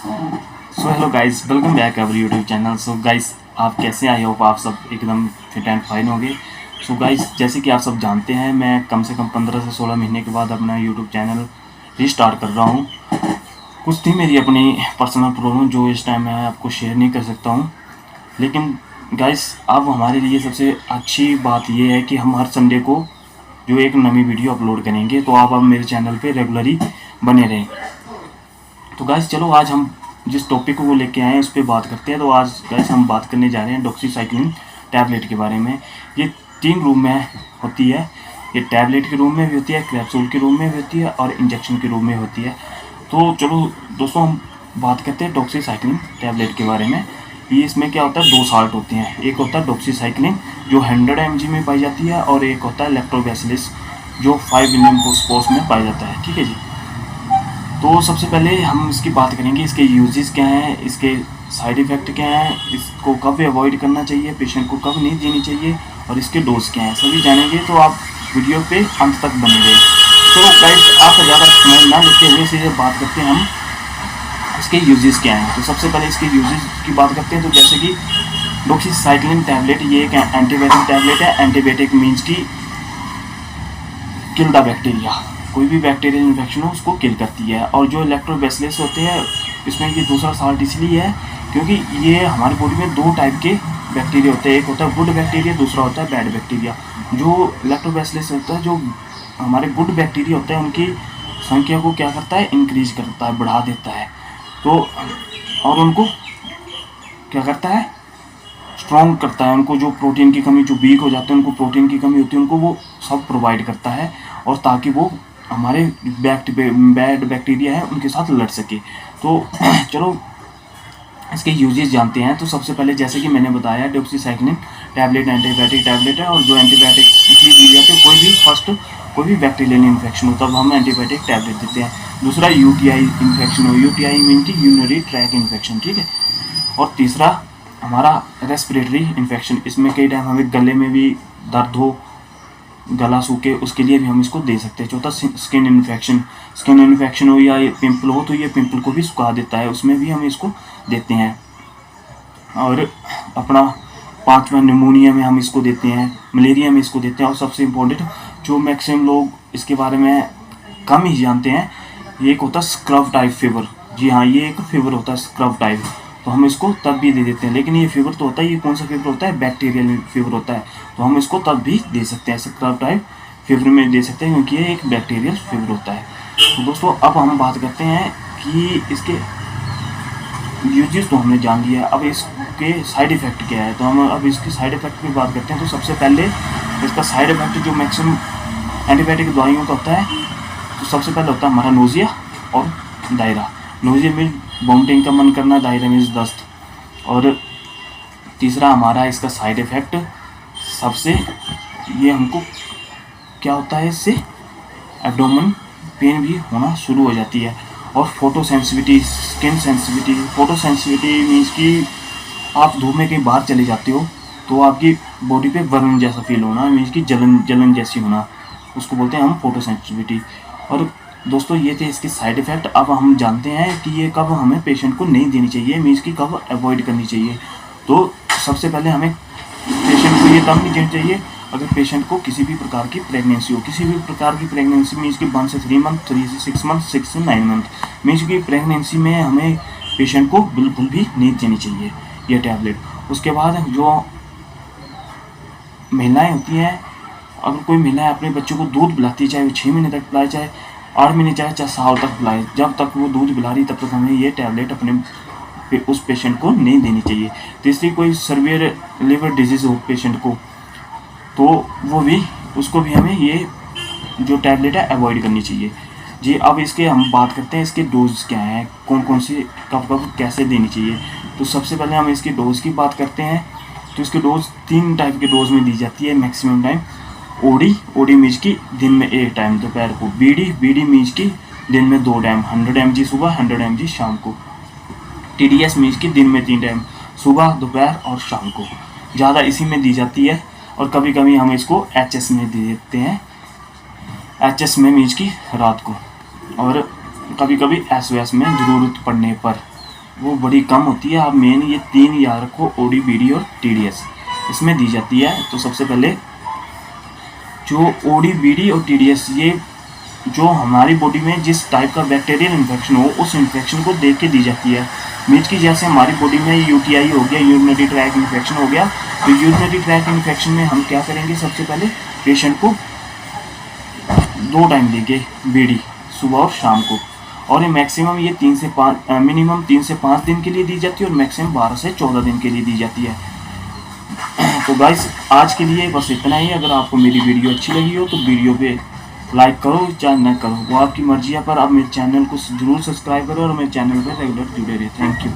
So hello guys, welcome back our YouTube channel. So guys, आप कैसे? I hope आप सब एकदम फिट एंड फाइन होंगे। सो गाइस, जैसे कि आप सब जानते हैं, मैं कम से कम 15 से 16 महीने के बाद अपना यूट्यूब चैनल रीस्टार्ट कर रहा हूँ। कुछ थी मेरी अपनी पर्सनल प्रॉब्लम जो इस टाइम मैं आपको शेयर नहीं कर सकता हूँ, लेकिन गाइस अब हमारे लिए सबसे अच्छी बात ये है कि हम हर संडे को जो एक नई वीडियो अपलोड करेंगे, तो आप अब मेरे चैनल पे रेगुलरली बने रहें। तो गाइस चलो, आज हम जिस टॉपिक को लेके आए हैं उस पर बात करते हैं। तो आज गाइस हम बात करने जा रहे हैं डॉक्सीसाइक्लिन टैबलेट के बारे में। ये 3 रूप में होती है। ये टैबलेट के रूप में भी होती है, कैप्सूल के रूप में भी होती है और इंजेक्शन के रूप में होती है। तो चलो दोस्तों, हम बात करते हैं डॉक्सीसाइक्लिन टैबलेट के बारे में। ये इसमें क्या होता है, 2 साल्ट होते हैं। एक होता है डॉक्सीसाइक्लिन जो 100 mg में पाई जाती है, और एक होता है लैक्टोबैसिलस जो 5 मिलियन स्पोर्स में पाया जाता है। ठीक है जी। तो सबसे पहले हम इसकी बात करेंगे, इसके यूजेस क्या हैं, इसके साइड इफ़ेक्ट क्या हैं, इसको कब अवॉइड करना चाहिए, पेशेंट को कब नहीं देनी चाहिए, और इसके डोज क्या हैं, सभी जानेंगे। तो आप वीडियो पे अंत तक बने रहे। तो गाइस, आप ज़्यादा समय ना लेते हुए सीधे बात करते हैं हम इसके यूजेस क्या हैं। तो सबसे पहले इसके यूजेस की बात करते हैं। तो जैसे कि डॉक्सीसाइक्लिन टैबलेट ये एक एंटीबायोटिक टैबलेट है। एंटीबायोटिक मीन्स की किल द बैक्टीरिया, कोई भी बैक्टीरियल इन्फेक्शन हो उसको किल करती है। और जो लैक्टोबैसिलस होते हैं, इसमें ये दूसरा साल्ट इसलिए है क्योंकि ये हमारी बॉडी में 2 टाइप के बैक्टीरिया होते हैं। एक होता है गुड बैक्टीरिया, दूसरा होता है बैड बैक्टीरिया। जो लैक्टोबैसिलस होता है, जो हमारे गुड बैक्टीरिया होते हैं, उनकी संख्या को क्या करता है, इंक्रीज करता है, बढ़ा देता है। तो और उनको क्या करता है, स्ट्रॉन्ग करता है। उनको जो प्रोटीन की कमी, जो वीक हो जाते हैं, उनको प्रोटीन की कमी होती है, उनको वो सब प्रोवाइड करता है, और ताकि वो हमारे बैड बैक्टीरिया है उनके साथ लड़ सके। तो चलो इसके यूजेस जानते हैं। तो सबसे पहले जैसे कि मैंने बताया, डॉक्सीसाइक्लिन टैबलेट एंटीबायोटिक टैबलेट है, और जो एंटीबायोटिक इसलिए दी जाती है, कोई भी बैक्टीरियल इन्फेक्शन हो तब हम एंटीबायोटिक टैबलेट देते हैं। दूसरा, यूटीआई इन्फेक्शन हो, यूटीआई मीन की यूरिनरी ट्रैक इन्फेक्शन, ठीक है। और तीसरा हमारा रेस्पिरेटरी इन्फेक्शन, इसमें कई टाइम हमें गले में भी दर्द हो, गला सूखे, उसके लिए भी हम इसको दे सकते हैं। चौथा, स्किन इन्फेक्शन हो या पिंपल हो, तो ये पिंपल को भी सुखा देता है, उसमें भी हम इसको देते हैं। और अपना 5वां, निमोनिया में हम इसको देते हैं, मलेरिया में इसको देते हैं। और सबसे इम्पोर्टेंट, जो मैक्सिमम लोग इसके बारे में कम ही जानते हैं, ये एक होता है स्क्रब टाइप फीवर। जी हाँ, ये एक फीवर होता है स्क्रब टाइप, तो हम इसको तब भी दे देते हैं। लेकिन ये फीवर तो होता है, ये कौन सा फीवर होता है, बैक्टीरियल फीवर होता है, तो हम इसको तब भी दे सकते हैं, स्क्रब टाइप फीवर में दे सकते हैं, क्योंकि ये एक बैक्टीरियल फीवर होता है। तो दोस्तों, अब हम बात करते हैं कि इसके यूजेस तो हमने जान लिया है, अब इसके साइड इफ़ेक्ट क्या है। तो हम अब इसकी साइड इफ़ेक्ट की बात करते हैं। तो सबसे पहले इसका साइड इफ़ेक्ट जो मैक्सिमम एंटीबायोटिक दवाइयों का होता है, तो सबसे पहले होता है हमारा नोज़िया और दायरा। नोज़िया मीन वॉमिटिंग का मन करना, दायरा मीन्स दस्त। और तीसरा हमारा इसका साइड इफ़ेक्ट सबसे, ये हमको क्या होता है, इससे एब्डोमेन पेन भी होना शुरू हो जाती है। और photo sensitivity, skin sensitivity. Photo sensitivity means कि आप धूप में कहीं बाहर चले जाते हो तो आपकी बॉडी पे बर्न जैसा फील होना, मीन्स कि जलन जैसी होना, उसको बोलते हैं हम फोटो सेंसिटिविटी। और दोस्तों, ये थे इसके साइड इफ़ेक्ट। अब हम जानते हैं कि ये कब हमें पेशेंट को नहीं देनी चाहिए, मीन्स कि कब अवॉइड करनी चाहिए। तो सबसे पहले हमें पेशेंट को ये तब नहीं देनी चाहिए अगर पेशेंट को किसी भी प्रकार की प्रेगनेंसी हो। किसी भी प्रकार की प्रेगनेंसी मीन्स कि 1 से 3 मंथ, 3 से 6 मंथ, 6 से 9 मंथ, मीन्स कि प्रेगनेंसी में हमें पेशेंट को बिल्कुल भी नहीं देनी चाहिए ये टैबलेट। उसके बाद जो महिलाएं होती हैं, अगर कोई महिलाएं अपने बच्चों को दूध पिलाती है, चाहे वो 6 महीने तक पिलाए, चाहे 8 महीने, चाहे साल तक पिलाए, जब तक वो दूध पिला रही तब तक हमें ये टैबलेट अपने उस पेशेंट को नहीं देनी चाहिए। तीसरी, कोई सर्वियर लिवर डिजीज़ हो पेशेंट को, तो वो भी, उसको भी हमें ये जो टैबलेट है अवॉइड करनी चाहिए जी। अब इसके हम बात करते हैं, इसके डोज क्या हैं, कौन कौन से कब कैसे देनी चाहिए। तो सबसे पहले हम इसके डोज की बात करते हैं। तो इसके डोज 3 टाइप के डोज में दी जाती है मैक्सिमम टाइम। ओडी मीन्स की दिन में 1 टाइम दोपहर को। बीडी मीन्स की दिन में 2 टाइम, 100 mg सुबह, 100 mg शाम को। TDS मीन्स की दिन में 3 टाइम, सुबह, दोपहर और शाम को। ज़्यादा इसी में दी जाती है, और कभी कभी हम इसको HS में दे देते हैं। HS में मीन्स की रात को, और कभी कभी SOS में ज़रूरत पड़ने पर वो बड़ी कम होती है। आप मेन ये 3 याद रखो, ओडी, बीडी और टीडीएस, इसमें दी जाती है। तो सबसे पहले जो ओडी, बीडी और टीडीएस, ये जो हमारी बॉडी में जिस टाइप का बैक्टीरियल इन्फेक्शन हो उस इन्फेक्शन को देख के दी जाती है। मीट की जैसे हमारी बॉडी में यूटीआई हो गया, यूरिनरी ट्रैक इन्फेक्शन हो गया, तो यूरिनरी ट्रैक इन्फेक्शन में हम क्या करेंगे, सबसे पहले पेशेंट को 2 टाइम देंगे बीडी, सुबह और शाम को। और ये मैक्सिमम ये 3 से 5 मिनिमम 3 से 5 दिन के लिए दी जाती है और मैक्सिमम 12 से 14 दिन के लिए दी जाती है। तो गाइस आज के लिए बस इतना ही। अगर आपको मेरी वीडियो अच्छी लगी हो तो वीडियो पे लाइक करो, चाहे न करो वो आपकी मर्जी है, पर आप मेरे चैनल को जरूर सब्सक्राइब करो और मेरे चैनल पर रेगुलर जुड़े रहे। Thank you.